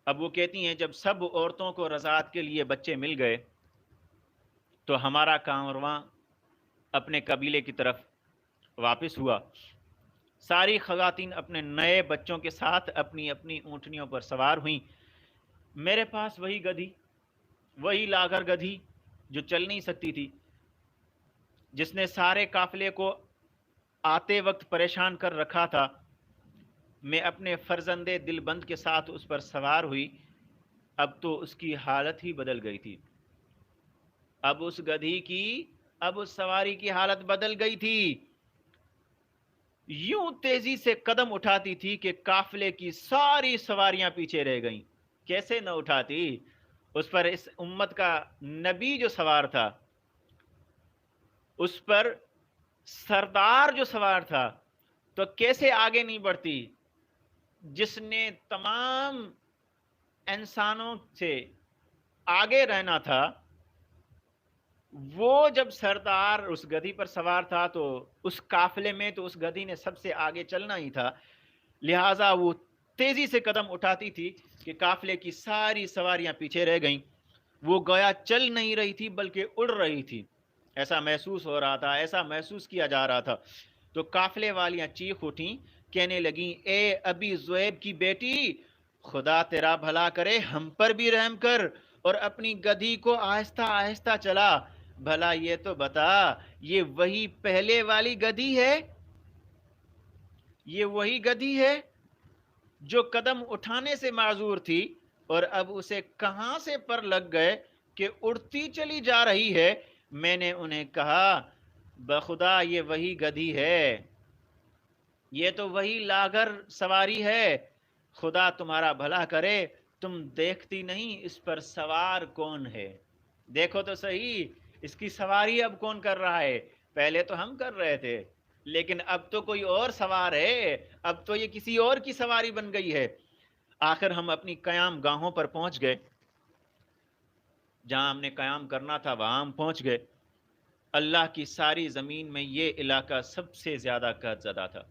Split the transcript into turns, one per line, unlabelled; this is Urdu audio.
اب وہ کہتی ہیں جب سب عورتوں کو رضاعت کے لیے بچے مل گئے تو ہمارا کارواں اپنے قبیلے کی طرف واپس ہوا۔ ساری خواتین اپنے نئے بچوں کے ساتھ اپنی اپنی اونٹنیوں پر سوار ہوئیں۔ میرے پاس وہی گدھی، وہی لاغر گدھی جو چل نہیں سکتی تھی، جس نے سارے قافلے کو آتے وقت پریشان کر رکھا تھا، میں اپنے فرزند دل بند کے ساتھ اس پر سوار ہوئی۔ اب تو اس کی حالت ہی بدل گئی تھی، اب اس گدھی کی، اب اس سواری کی حالت بدل گئی تھی۔ یوں تیزی سے قدم اٹھاتی تھی کہ قافلے کی ساری سواریاں پیچھے رہ گئیں۔ کیسے نہ اٹھاتی؟ اس پر اس امت کا نبی جو سوار تھا، اس پر سردار جو سوار تھا، تو کیسے آگے نہیں بڑھتی؟ جس نے تمام انسانوں سے آگے رہنا تھا، وہ جب سردار اس گدھی پر سوار تھا تو اس قافلے میں تو اس گدھی نے سب سے آگے چلنا ہی تھا، لہٰذا وہ تیزی سے قدم اٹھاتی تھی کہ قافلے کی ساری سواریاں پیچھے رہ گئیں۔ وہ گویا چل نہیں رہی تھی بلکہ اڑ رہی تھی، ایسا محسوس ہو رہا تھا، ایسا محسوس کیا جا رہا تھا۔ تو قافلے والیاں چیخ اٹھیں، کہنے لگیں، اے ابی ذؤیب کی بیٹی، خدا تیرا بھلا کرے، ہم پر بھی رحم کر اور اپنی گدھی کو آہستہ آہستہ چلا۔ بھلا یہ تو بتا، یہ وہی پہلے والی گدھی ہے؟ یہ وہی گدھی ہے جو قدم اٹھانے سے معذور تھی، اور اب اسے کہاں سے پر لگ گئے کہ اڑتی چلی جا رہی ہے؟ میں نے انہیں کہا، بخدا یہ وہی گدھی ہے، یہ تو وہی لاغر سواری ہے، خدا تمہارا بھلا کرے، تم دیکھتی نہیں اس پر سوار کون ہے؟ دیکھو تو صحیح، اس کی سواری اب کون کر رہا ہے؟ پہلے تو ہم کر رہے تھے، لیکن اب تو کوئی اور سوار ہے، اب تو یہ کسی اور کی سواری بن گئی ہے۔ آخر ہم اپنی قیام گاہوں پر پہنچ گئے، جہاں ہم نے قیام کرنا تھا وہاں ہم پہنچ گئے۔ اللہ کی ساری زمین میں یہ علاقہ سب سے زیادہ قحط زدہ تھا۔